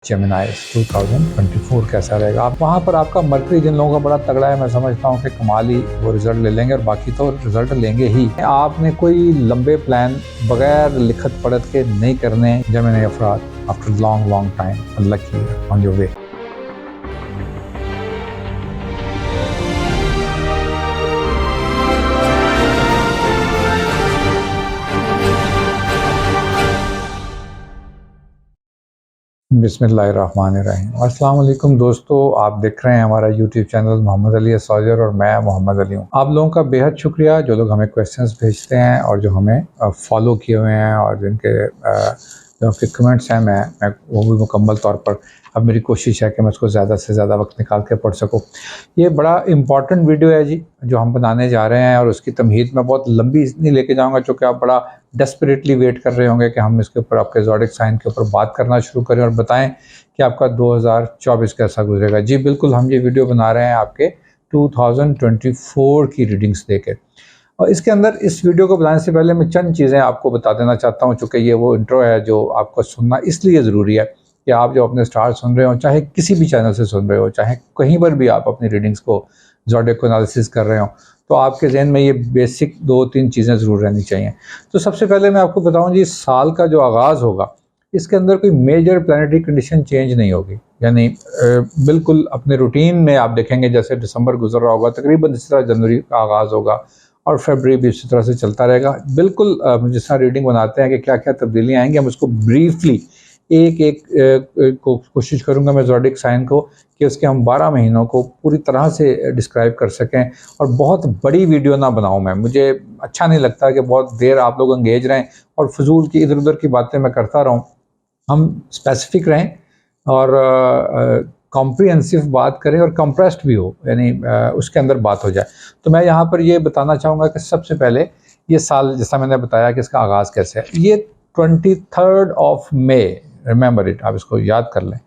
Gemini 2024 कैसा रहेगा। आप वहाँ पर आपका मरकरी जिन लोगों का बड़ा तगड़ा है, मैं समझता हूँ कि कमाल ही वो रिजल्ट ले लेंगे और बाकी तो रिजल्ट लेंगे ही। आपने कोई लंबे प्लान बगैर लिखत पढ़त के नहीं करने। जेमिनी अफराद, after long time lucky on your वे। बिस्मिल्लाहिर्रहमानिर्रहीम। अस्सलाम वालेकुम दोस्तों, आप देख रहे हैं हमारा यूट्यूब चैनल मोहम्मद अली असौजर और मैं मोहम्मद अली हूँ। आप लोगों का बेहद शुक्रिया जो लोग हमें क्वेश्चंस भेजते हैं और जो हमें फॉलो किए हुए हैं और जिनके जो आपके कमेंट्स हैं मैं वो भी मुकम्मल तौर पर अब मेरी कोशिश है कि मैं उसको ज़्यादा से ज़्यादा वक्त निकाल के पढ़ सकूँ। ये बड़ा इम्पॉर्टेंट वीडियो है जी जो हम बनाने जा रहे हैं और उसकी तमहीद मैं बहुत लंबी नहीं लेके जाऊँगा, चूँकि आप बड़ा डेस्परेटली वेट कर रहे होंगे कि हम इसके ऊपर आपके ज़ोडिक साइन के ऊपर बात करना शुरू करें और बताएं कि आपका 2024 कैसा गुजरेगा। जी बिल्कुल, हम ये वीडियो बना रहे हैं आपके 2024 की रीडिंग्स देके। और इसके अंदर इस वीडियो को बनाने से पहले मैं चंद चीज़ें आपको बता देना चाहता हूँ, चूँकि ये वो इंट्रो है जो आपको सुनना इसलिए ज़रूरी है कि आप जो अपने स्टार सुन रहे हो, चाहे किसी भी चैनल से सुन रहे हो, चाहे कहीं पर भी आप अपनी रीडिंग्स को ज़ोडिक एनालिसिस कर रहे हो, तो आपके जहन में ये बेसिक 2-3 चीज़ें ज़रूर रहनी चाहिए। तो सबसे पहले मैं आपको बताऊँ जी, साल का जो आगाज़ होगा इसके अंदर कोई मेजर प्लानिटरी कंडीशन चेंज नहीं होगी। यानी बिल्कुल अपने रूटीन में आप देखेंगे जैसे दिसंबर गुजर रहा होगा, तकरीबन इसी तरह जनवरी का आगाज़ होगा और फरवरी भी इसी तरह से चलता रहेगा। बिल्कुल जिस तरह रीडिंग बनाते हैं कि क्या क्या तब्दीलियाँ आएंगी, हम उसको ब्रीफली एक एक को कोशिश करूँगा मैं ज़ोडिक साइन को कि उसके हम 12 महीनों को पूरी तरह से डिस्क्राइब कर सकें। और बहुत बड़ी वीडियो ना बनाऊँ मैं, मुझे अच्छा नहीं लगता कि बहुत देर आप लोग एंगेज रहें और फजूल की इधर उधर की बातें मैं करता रहूँ। हम स्पेसिफिक रहें और कॉम्प्रिहेंसिव बात करें और कंप्रेस्ड भी हो, यानी उसके अंदर बात हो जाए। तो मैं यहाँ पर ये बताना चाहूँगा कि सबसे पहले ये साल जैसा मैंने बताया कि इसका आगाज़ कैसे है। ये 23 मई, रिमेंबर इट, आप इसको याद कर लें।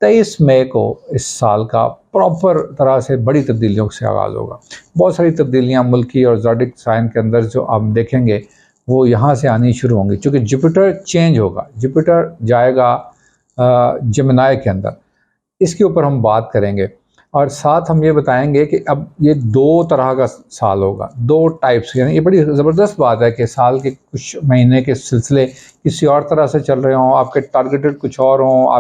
23 मई को इस साल का प्रॉपर तरह से बड़ी तब्दीलियों से आगाज़ होगा। बहुत सारी तब्दीलियाँ मुल्की और ज़ोडिक साइन के अंदर जो आप देखेंगे वो यहाँ से आनी शुरू होंगी, क्योंकि जुपिटर चेंज होगा। जुपिटर जाएगा जेमिनी के अंदर, इसके ऊपर हम बात करेंगे और साथ हम ये बताएंगे कि अब ये 2 तरह का साल होगा, 2 टाइप्स। यानी ये बड़ी ज़बरदस्त बात है कि साल के कुछ महीने के सिलसिले किसी और तरह से चल रहे हों, आपके टारगेटेड कुछ और हों,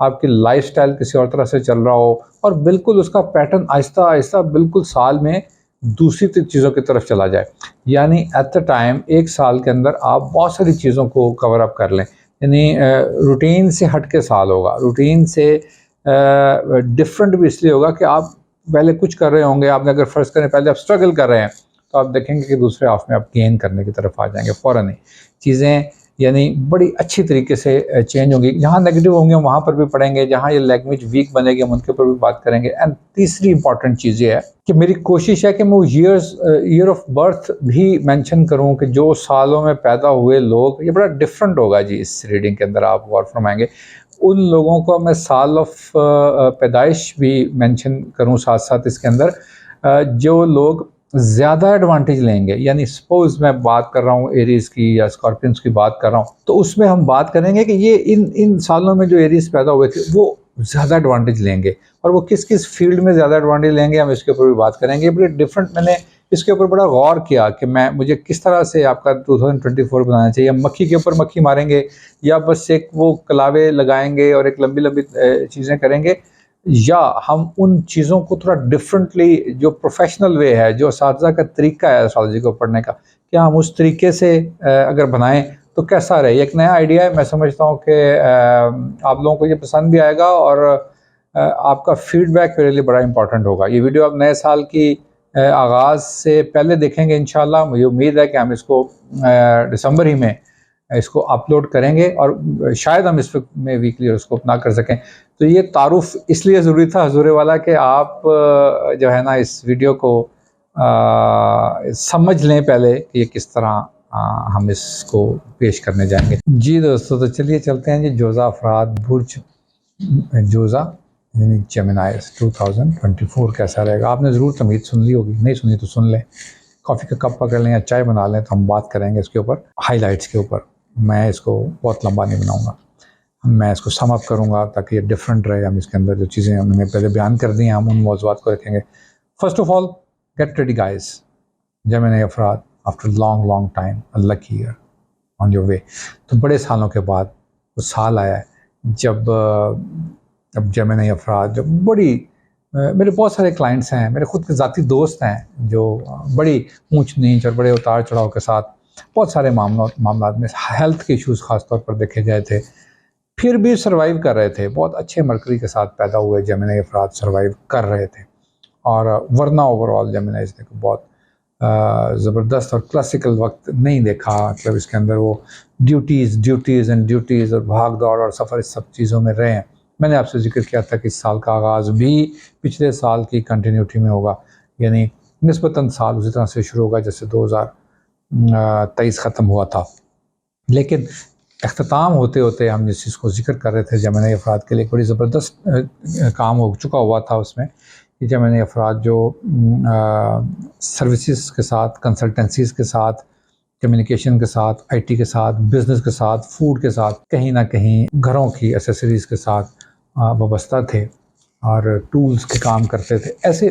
आपकी लाइफस्टाइल किसी और तरह से चल रहा हो और बिल्कुल उसका पैटर्न आहिस्ता आहिस्ता बिल्कुल साल में दूसरी चीज़ों की तरफ चला जाए। यानी एट द टाइम एक साल के अंदर आप बहुत सारी चीज़ों को कवर अप कर लें। यानी रूटीन से हट के साल होगा, रूटीन से डिफरेंट भी इसलिए होगा कि आप पहले कुछ कर रहे होंगे, आपने अगर फ़र्ज़ करें पहले आप स्ट्रगल कर रहे हैं तो आप देखेंगे कि दूसरे हाफ में आप गेन करने की तरफ आ जाएंगे फ़ौरन ही। चीज़ें यानी बड़ी अच्छी तरीके से चेंज होंगी। जहाँ नेगेटिव होंगे वहाँ पर भी पढ़ेंगे, जहाँ ये लैंग्वेज वीक बनेगी हम उनके ऊपर भी बात करेंगे। एंड तीसरी इंपॉर्टेंट चीज़ ये है कि मेरी कोशिश है कि मैं वो ईयर ऑफ बर्थ भी मेंशन करूँ कि जो सालों में पैदा हुए लोग, ये बड़ा डिफरेंट होगा जी इस रीडिंग के अंदर, आप गौर फरमाएंगे। उन लोगों को मैं साल ऑफ पैदाइश भी मेंशन करूँ साथ साथ इसके अंदर, जो लोग ज़्यादा एडवांटेज लेंगे। यानी सपोज़ मैं बात कर रहा हूँ एरीज़ की या स्कॉर्पियंस की बात कर रहा हूँ, तो उसमें हम बात करेंगे कि ये इन सालों में जो एरीज़ पैदा हुए थे वो ज़्यादा एडवांटेज लेंगे और वो किस किस फील्ड में ज़्यादा एडवांटेज लेंगे, हम इसके ऊपर भी बात करेंगे। बड़े डिफरेंट, मैंने इसके ऊपर बड़ा गौर किया कि मुझे किस तरह से आपका 2024 बनाना चाहिए। मक्खी के ऊपर मक्खी मारेंगे या बस एक वो कलावे लगाएंगे और एक लंबी लंबी चीज़ें करेंगे, या हम उन चीज़ों को थोड़ा डिफरेंटली, जो प्रोफेशनल वे है, जो असातिज़ा का तरीका है एस्ट्रोलॉजी को पढ़ने का, क्या हम उस तरीके से अगर बनाएं तो कैसा रहे। एक नया आइडिया है, मैं समझता हूँ कि आप लोगों को ये पसंद भी आएगा और आपका फीडबैक मेरे लिए बड़ा इंपॉर्टेंट होगा। ये वीडियो आप नए साल की आगाज़ से पहले देखेंगे इंशाल्लाह। मुझे उम्मीद है कि हम इसको दिसंबर ही में इसको अपलोड करेंगे और शायद हम इस में वीकली उसको अपना कर सकें। तो ये तारुफ इसलिए ज़रूरी था हजूरे वाला कि आप जो है ना इस वीडियो को समझ लें पहले कि ये किस तरह हम इसको पेश करने जाएंगे। जी दोस्तों, तो चलिए चलते हैं जी। जोज़ा अफराद बुर्ज जोज़ा यानी जेमिनी 2024 कैसा रहेगा। आपने ज़रूर तमीद सुन ली होगी, नहीं सुनी तो सुन लें। कॉफ़ी का कप पकड़ लें या चाय बना लें, तो हम बात करेंगे इसके ऊपर, हाइलाइट्स के ऊपर। मैं इसको बहुत लंबा नहीं बनाऊंगा। मैं इसको सम अप करूँगा ताकि ये डिफरेंट रहे। हम इसके अंदर जो चीज़ें हमने पहले बयान कर दी हैं, हम उन मौज़ूआत को रखेंगे। First of all, get ready guys, Gemini अफराद, after long time, a lucky year on your way. तो बड़े सालों के बाद वो साल आया है जब अब जेमिनी अफराद जो बड़ी मेरे बहुत सारे क्लाइंट्स हैं, मेरे खुद के ज़ाती दोस्त हैं जो बड़ी ऊंच नीच और बड़े उतार चढ़ाव के साथ बहुत सारे मामला में हेल्थ के इश्यूज़ ख़ास तौर पर देखे गए थे, फिर भी सर्वाइव कर रहे थे। बहुत अच्छे मरकरी के साथ पैदा हुए जेमिनी अफराद सर्वाइव कर रहे थे। और वरना ओवरऑल जेमिनीज़ ने बहुत ज़बरदस्त और क्लासिकल वक्त नहीं देखा। मतलब इसके अंदर वो ड्यूटीज़ और भाग दौड़ और सफ़र इस सब चीज़ों में रहे हैं। मैंने आपसे जिक्र किया था कि इस साल का आगाज़ भी पिछले साल की कंटिन्यूटी में होगा, यानी निस्बतन साल उसी तरह से शुरू होगा जैसे 2023 ख़त्म हुआ था। लेकिन अख्ताम होते होते हम जिस चीज़ को जिक्र कर रहे थे जेमिनी अफराद के लिए एक बड़ी ज़बरदस्त काम हो चुका हुआ था उसमें कि जेमिनी अफराद जो सर्विसेज के साथ, कंसल्टेंसीज़ के साथ, कम्युनिकेशन के साथ, आईटी के साथ, बिज़नेस के साथ, फूड के साथ, कहीं ना कहीं घरों की एसेसरीज़ के साथ वाबस्ता थे और टूल्स के काम करते थे, ऐसे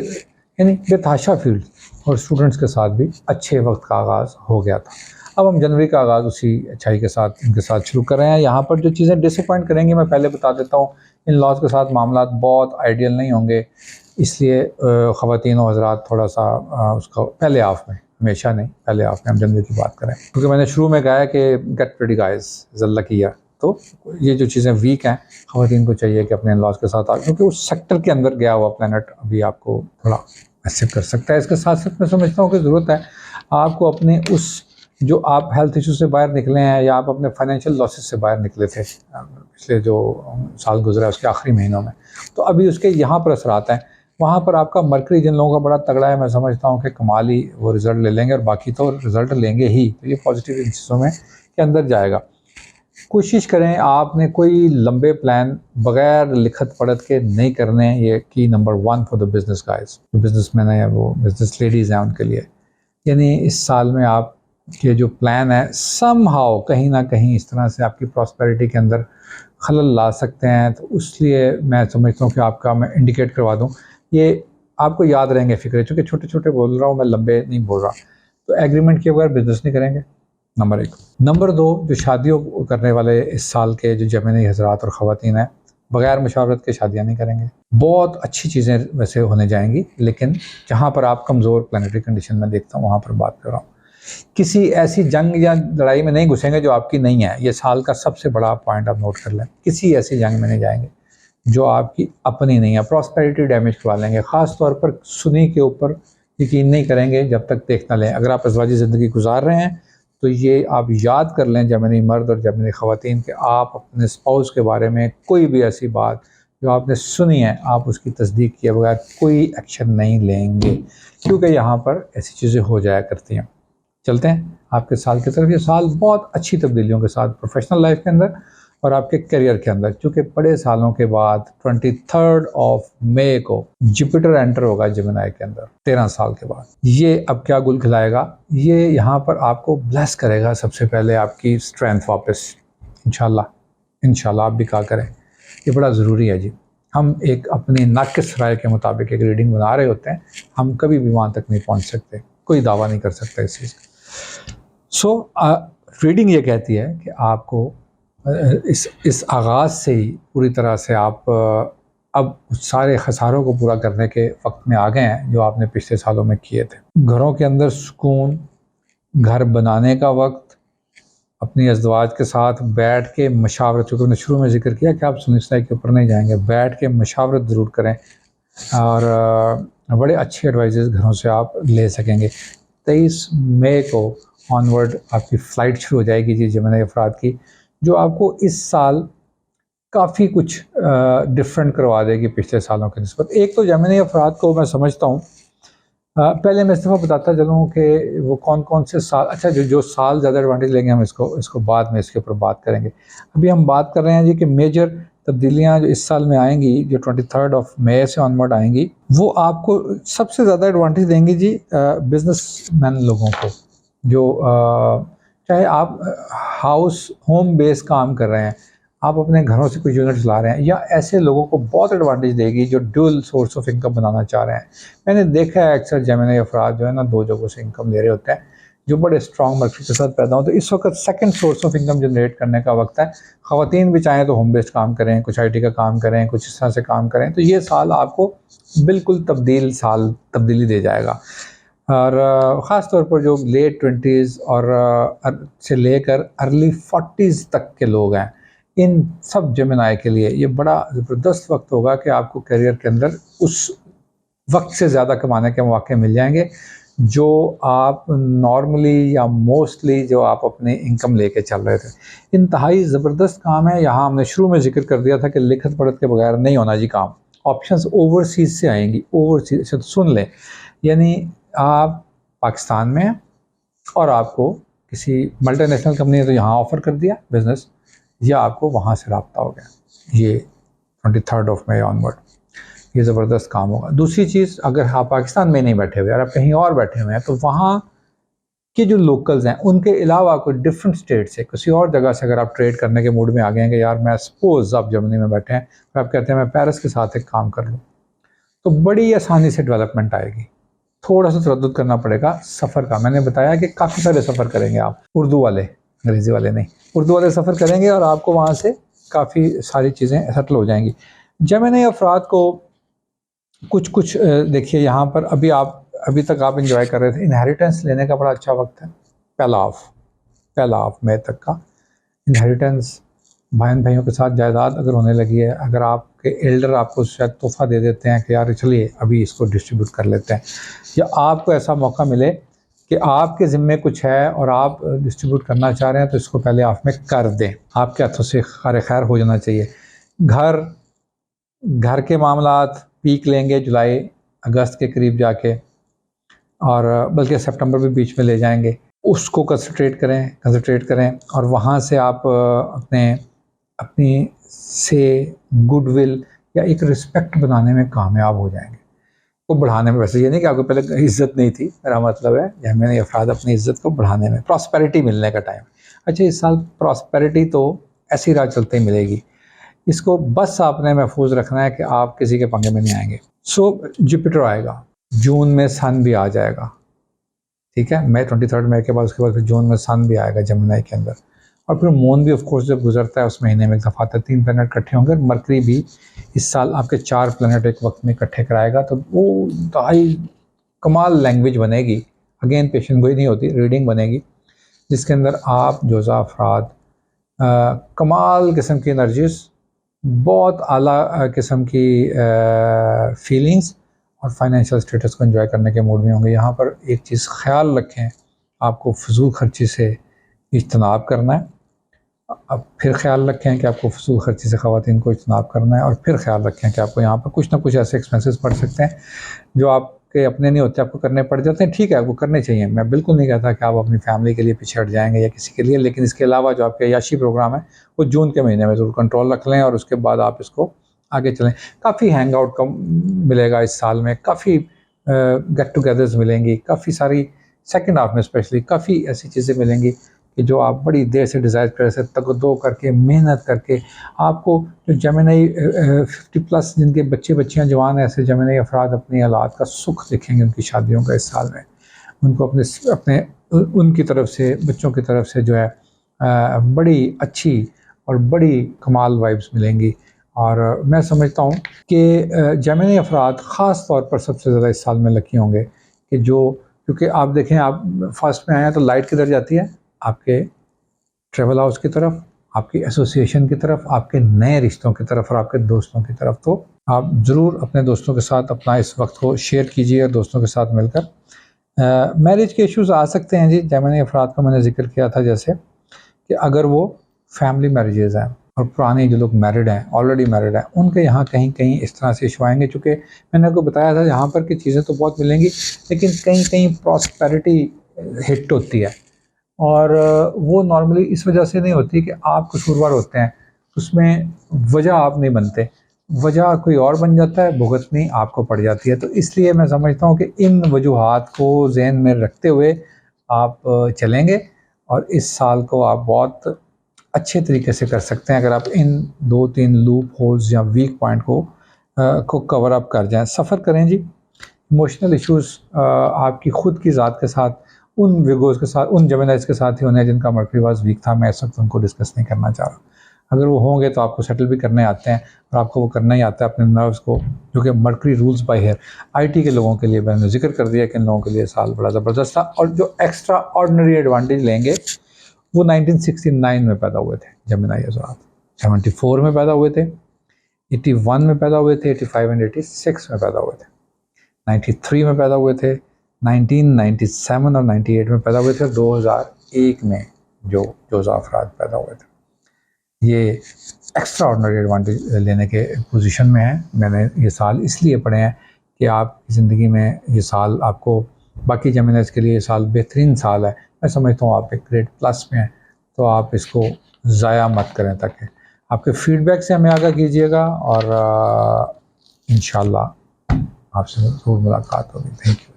यानी बेतहाशा फील्ड, और स्टूडेंट्स के साथ भी अच्छे वक्त का आगाज़ हो गया था। अब हम जनवरी का आगाज़ उसी अच्छाई के साथ इनके साथ शुरू कर रहे हैं। यहाँ पर जो चीज़ें डिसअपॉइंट करेंगी मैं पहले बता देता हूँ, इन लॉज के साथ मामला बहुत आइडियल नहीं होंगे, इसलिए ख़वातीन और हज़रात थोड़ा सा उसका पहले हाफ में, हमेशा नहीं, पहले हाफ में हम जनवरी की बात करें, क्योंकि मैंने शुरू में कहा है कि गेट रेडी गाइस, ज़ल्ला किया। तो ये जो चीज़ें वीक हैं, ख़वातीन को चाहिए कि अपने इन लॉज के साथ क्योंकि उस सेक्टर के अंदर गया हुआ प्लानट अभी आपको थोड़ा एक्सेप्ट कर सकता है। इसके साथ साथ मैं समझता हूँ कि ज़रूरत है आपको अपने उस जो आप हेल्थ इशू से बाहर निकले हैं या आप अपने फाइनेंशियल लॉसेस से बाहर निकले थे पिछले जो साल गुजरा उसके आखिरी महीनों में, तो अभी उसके यहाँ पर असरात हैं। वहाँ पर आपका मरकरी जिन लोगों का बड़ा तगड़ा है, मैं समझता हूँ कि कमाल ही वो रिज़ल्ट ले लेंगे और बाकी तो रिज़ल्ट लेंगे ही। तो ये पॉजिटिव इन चीज़ों में के अंदर जाएगा। कोशिश करें आपने कोई लंबे प्लान बगैर लिखत पढ़त के नहीं करने। ये की number 1 for the business guys, जो बिजनेसमैन है, वो बिजनेस लेडीज़ हैं, उनके लिए यानी इस साल में आप के जो प्लान है समहाउ कहीं ना कहीं इस तरह से आपकी प्रॉस्पेरिटी के अंदर खलल ला सकते हैं। तो इसलिए मैं समझता हूँ कि आपका मैं इंडिकेट करवा दूँ, ये आपको याद रहेंगे फ़िक्रे, चूँकि छोटे छोटे बोल रहा हूँ मैं, लंबे नहीं बोल रहा। तो एग्रीमेंट के बगैर बिजनेस नहीं करेंगे, नंबर 1। नंबर 2, जो शादियों करने वाले इस साल के जो जेमिनी हज़रात और ख़वातीन हैं, बगैर मशावरत के शादियाँ नहीं करेंगे। बहुत अच्छी चीज़ें वैसे होने जाएंगी, लेकिन जहाँ पर आप कमज़ोर प्लानिटरी कंडीशन में देखता हूँ वहाँ पर बात कर रहा हूँ। किसी ऐसी जंग या लड़ाई में नहीं घुसेंगे जो आपकी नहीं है। ये साल का सबसे बड़ा पॉइंट आप नोट कर लें। किसी ऐसी जंग में नहीं जाएंगे जो आपकी अपनी नहीं है। प्रॉस्पेरिटी डैमेज करवा लेंगे, ख़ास तौर पर सुनी के ऊपर यकीन नहीं करेंगे जब तक देख ना लें। अगर आप अज़वाजी ज़िंदगी गुजार रहे हैं तो ये आप याद कर लें, जेमिनी मर्द और जेमिनी ख़वातीन, कि आप अपने स्पाउस के बारे में कोई भी ऐसी बात जो आपने सुनी है, आप उसकी तस्दीक किए बगैर कोई एक्शन नहीं लेंगे, क्योंकि यहाँ पर ऐसी चीज़ें हो जाया करती हैं। चलते हैं आपके साल की तरफ। ये साल बहुत अच्छी तब्दीलियों के साथ प्रोफेशनल लाइफ के अंदर और आपके करियर के अंदर, क्योंकि बड़े सालों के बाद 23 मई को जुपिटर एंटर होगा जेमिनी के अंदर, 13 साल के बाद। ये अब क्या गुल खिलाएगा, ये यहाँ पर आपको ब्लेस करेगा। सबसे पहले आपकी स्ट्रेंथ वापस, इंशाल्लाह आप भी क्या करें, ये बड़ा ज़रूरी है जी। हम एक अपनी नाक़िस राय के मुताबिक एक रीडिंग बना रहे होते हैं, हम कभी भी वहाँ तक नहीं पहुँच सकते, कोई दावा नहीं कर सकता इस चीज़ का। सो रीडिंग ये कहती है कि आपको इस आगाज़ से ही पूरी तरह से आप अब सारे खसारों को पूरा करने के वक्त में आ गए हैं जो आपने पिछले सालों में किए थे। घरों के अंदर सुकून, घर बनाने का वक्त, अपनी अज़वाज के साथ बैठ के मशावरत, चूँकि मैंने शुरू में जिक्र किया कि आप सुनिश्चित के ऊपर नहीं जाएंगे, बैठ के मशावरत ज़रूर करें और बड़े अच्छे एडवाइजेस घरों से आप ले सकेंगे। 23 मई को ऑनवर्ड आपकी फ़्लाइट शुरू हो जाएगी जी जेमिनी अफराद की, जो आपको इस साल काफ़ी कुछ डिफरेंट करवा देगी पिछले सालों के निस्बत। एक तो जेमिनी अफराद को मैं समझता हूँ, पहले मैं इस दफ़ा बताता चलूँ कि वो कौन कौन से साल, अच्छा जो साल ज़्यादा एडवांटेज लेंगे हम इसको बाद में इसके ऊपर बात करेंगे। अभी हम बात कर रहे हैं जी कि मेजर तब्दीलियाँ जो इस साल में आएंगी, जो 23 मई से ऑनवर्ड आएंगी, वो आपको सबसे ज़्यादा एडवांटेज देंगी जी बिजनेसमैन लोगों को, जो चाहे आप होम बेस काम कर रहे हैं, आप अपने घरों से कुछ यूनिट चला रहे हैं, या ऐसे लोगों को बहुत एडवांटेज देगी जो ड्यूल सोर्स ऑफ इनकम बनाना चाह रहे हैं। मैंने देखा है अक्सर जेमिनी अफराद जो है ना 2 जगहों से इनकम ले रहे होते हैं, जो बड़े स्ट्रॉन्ग मर्कज़ के साथ पैदा हों। तो इस वक्त second source of income generate करने का वक्त है। ख़वातीन भी चाहें तो होम बेस्ड काम करें, कुछ आईटी का काम करें, कुछ इस तरह से काम करें, तो ये साल आपको बिल्कुल तब्दीली दे जाएगा। और ख़ास तौर पर जो लेट 20s और से लेकर अर्ली 40s तक के लोग हैं, इन सब जेमिनी के लिए ये बड़ा ज़बरदस्त वक्त होगा कि आपको करियर के अंदर उस वक्त से ज़्यादा कमाने के मौके मिल जाएंगे जो आप नॉर्मली या मोस्टली जो आप अपनी इनकम लेके चल रहे थे। इंतहाई ज़बरदस्त काम है। यहाँ हमने शुरू में जिक्र कर दिया था कि लिखत पढ़त के बगैर नहीं होना जी काम। ऑप्शंस ओवरसीज़ से आएंगी, ओवरसीज़ से सुन लें, यानी आप पाकिस्तान में हैं और आपको किसी मल्टीनेशनल कंपनी ने तो यहाँ ऑफ़र कर दिया बिज़नेस, या आपको वहाँ से रब्ता हो गया। ये 23 मई ऑनवर्ड ये ज़बरदस्त काम होगा। दूसरी चीज़, अगर आप पाकिस्तान में नहीं बैठे हुए और आप कहीं और बैठे हुए हैं, तो वहाँ के जो लोकल्स हैं उनके अलावा कोई डिफरेंट स्टेट से किसी और जगह से अगर आप ट्रेड करने के मूड में आ गए हैं कि यार मैं सपोज़ आप जर्मनी में बैठे हैं और आप कहते हैं मैं पेरिस के साथ एक काम कर लूँ, तो बड़ी आसानी से डेवलपमेंट आएगी। थोड़ा सा तरद्दुद करना पड़ेगा सफ़र का। मैंने बताया कि काफ़ी सारे सफ़र करेंगे आप, उर्दू वाले, अंग्रेज़ी वाले नहीं, उर्दू वाले सफ़र करेंगे और आपको वहाँ से काफ़ी सारी चीज़ें सेटल हो जाएंगी। जेमिनी अफराद को कुछ देखिए यहाँ पर अभी तक आप एंजॉय कर रहे थे। इनहेरिटेंस लेने का बड़ा अच्छा वक्त है। पहला ऑफ मई तक का इनहेरिटेंस, भाइयों के साथ जायदाद अगर होने लगी है, अगर आपके एल्डर आपको शायद तोहफ़ा दे देते हैं कि यार चलिए अभी इसको डिस्ट्रीब्यूट कर लेते हैं, या आपको ऐसा मौका मिले कि आपके ज़िम्मे कुछ है और आप डिस्ट्रीब्यूट करना चाह रहे हैं, तो इसको पहले आप में कर दें। आपके हाथों से ख़ैर खैर हो जाना चाहिए। घर के मामलात पीक लेंगे जुलाई अगस्त के करीब जाके, और बल्कि सितंबर भी बीच में ले जाएंगे। उसको कंसंट्रेट करें और वहाँ से आप अपनी से गुडविल या एक रिस्पेक्ट बनाने में कामयाब हो जाएंगे। को बढ़ाने में, वैसे ये नहीं कि आपको पहले इज़्ज़त नहीं थी, मेरा मतलब है जेमिनी अफराद अपनी इज़्ज़त को बढ़ाने में, प्रॉस्पेरिटी मिलने का टाइम। अच्छा, इस साल प्रॉस्पेरिटी तो ऐसी राह चलते ही मिलेगी, इसको बस आपने महफूज रखना है कि आप किसी के पंगे में नहीं आएंगे। सो जुपिटर आएगा, जून में सन भी आ जाएगा, ठीक है, मई 23 मई के बाद, उसके बाद फिर जून में सन भी आएगा जेमिनी के अंदर, और फिर मून भी ऑफ कोर्स जब गुजरता है उस महीने में एक दफ़ा आता है, 3 प्लैनेट इकट्ठे होंगे। मरकरी भी इस साल आपके 4 प्लैनेट एक वक्त में इकट्ठे कराएगा, तो वो इंतहाई कमाल लैंग्वेज बनेगी। अगेन पेशेंट गोई नहीं होती, रीडिंग बनेगी जिसके अंदर आप जोज़ा अफराद कमाल किस्म की एनर्जीज, बहुत आला किस्म की फीलिंग्स और फाइनेंशियल स्टेटस को एंजॉय करने के मूड में होंगे। यहाँ पर एक चीज़ ख्याल रखें, आपको फजूल खर्ची से इज्तनाब करना है। अब फिर ख्याल रखें कि आपको फजूल खर्ची से ख़वातीन को इज्तनाब करना है, और फिर ख्याल रखें कि आपको यहाँ पर कुछ ना कुछ ऐसे एक्सपेंसेस पड़ सकते हैं जो आपके अपने नहीं होते, आपको करने पड़ जाते हैं। ठीक है, आपको करने चाहिए, मैं बिल्कुल नहीं कहता कि आप अपनी फैमिली के लिए पीछे हट जाएंगे या किसी के लिए, लेकिन इसके अलावा जो आपके अय्याशी प्रोग्राम है वो जून के महीने में ज़रूर कंट्रोल रख लें और उसके बाद आप इसको आगे चलें। काफ़ी हैंग आउट कम मिलेगा इस साल में, काफ़ी गेट टुगेदर्स मिलेंगी, काफ़ी सारी सेकेंड हाफ में स्पेशली काफ़ी ऐसी चीज़ें मिलेंगी कि जो आप बड़ी देर से डिज़ायर कर रहे थे, तगदो करके मेहनत करके। आपको जो जेमिनी 50+ जिनके बच्चे बच्चियाँ जवान हैं, ऐसे जेमिनी अफराद अपनी औलाद का सुख देखेंगे उनकी शादियों का इस साल में। उनको अपने उनकी तरफ से, बच्चों की तरफ से जो है बड़ी अच्छी और बड़ी कमाल वाइब्स मिलेंगी। और मैं समझता हूँ कि जेमिनी अफराद ख़ास तौर पर सबसे ज़्यादा इस साल में लकी होंगे कि क्योंकि आप देखें, आप फर्स्ट में आए हैं तो लाइट किधर जाती है, आपके ट्रेवल हाउस की तरफ, आपकी एसोसिएशन की तरफ, आपके नए रिश्तों की तरफ और आपके दोस्तों की तरफ। तो आप ज़रूर अपने दोस्तों के साथ अपना इस वक्त को शेयर कीजिए, दोस्तों के साथ मिलकर। मैरिज के इश्यूज़ आ सकते हैं जी, जेमिनी अफराद का मैंने जिक्र किया था, जैसे कि अगर वो फैमिली मैरिजेज़ हैं और पुराने जो लोग मैरिड हैं, ऑलरेडी मैरिड हैं, उनके यहाँ कहीं कहीं इस तरह से इशू आएंगे। चूँकि मैंने आपको बताया था यहाँ पर कि चीज़ें तो बहुत मिलेंगी, लेकिन कहीं कहीं प्रॉस्पेरिटी हिट होती है, और वो नॉर्मली इस वजह से नहीं होती कि आप कसूरवार होते हैं, उसमें वजह आप नहीं बनते, वजह कोई और बन जाता है, भुगतनी आपको पड़ जाती है। तो इसलिए मैं समझता हूँ कि इन वजूहात को ज़हन में रखते हुए आप चलेंगे और इस साल को आप बहुत अच्छे तरीके से कर सकते हैं अगर आप इन 2-3 लूप होल्स या वीक पॉइंट को कवर अप कर जाएँ। सफ़र करें जी। इमोशनल इश्यूज़ आपकी खुद की ज़ात के साथ, उन विगोज़ के साथ, उन जेमिनाइज़ के साथ ही होने हैं जिनका मर्करी वाज़ वीक था। मैं इस वक़्त उनको डिस्कस नहीं करना चाह रहा। अगर वो होंगे तो आपको सेटल भी करने आते हैं और आपको वो करना ही आता है अपने नर्व्स को, जो कि mercury rules by here. IT के लोगों के लिए मैंने ज़िक्र कर दिया कि इन लोगों के लिए साल बड़ा ज़बरदस्त था और जो एक्स्ट्रा ऑर्डिनरी एडवांटेज लेंगे वो 1969 में पैदा हुए थे जेमिनी हज़रात, 74 में पैदा हुए थे, 81 में पैदा हुए थे, 85 एंड 86 में पैदा हुए थे, 93 में पैदा हुए थे, 1997 और 98 में पैदा हुए थे, 2001 में जो अफराद पैदा हुए थे। ये एक्स्ट्रा ऑर्डिनरी एडवांटेज लेने के पोजीशन में है। मैंने ये साल इसलिए पढ़े हैं कि आपकी ज़िंदगी में ये साल आपको, बाकी जेमिनीज़ के लिए ये साल बेहतरीन साल है। मैं समझता हूँ आप एक ग्रेड प्लस में हैं, तो आप इसको ज़ाया मत करें। ताकि आपके फीडबैक से हमें आगाह कीजिएगा और इंशाल्लाह आपसे ज़रूर मुलाकात होगी। Thank you.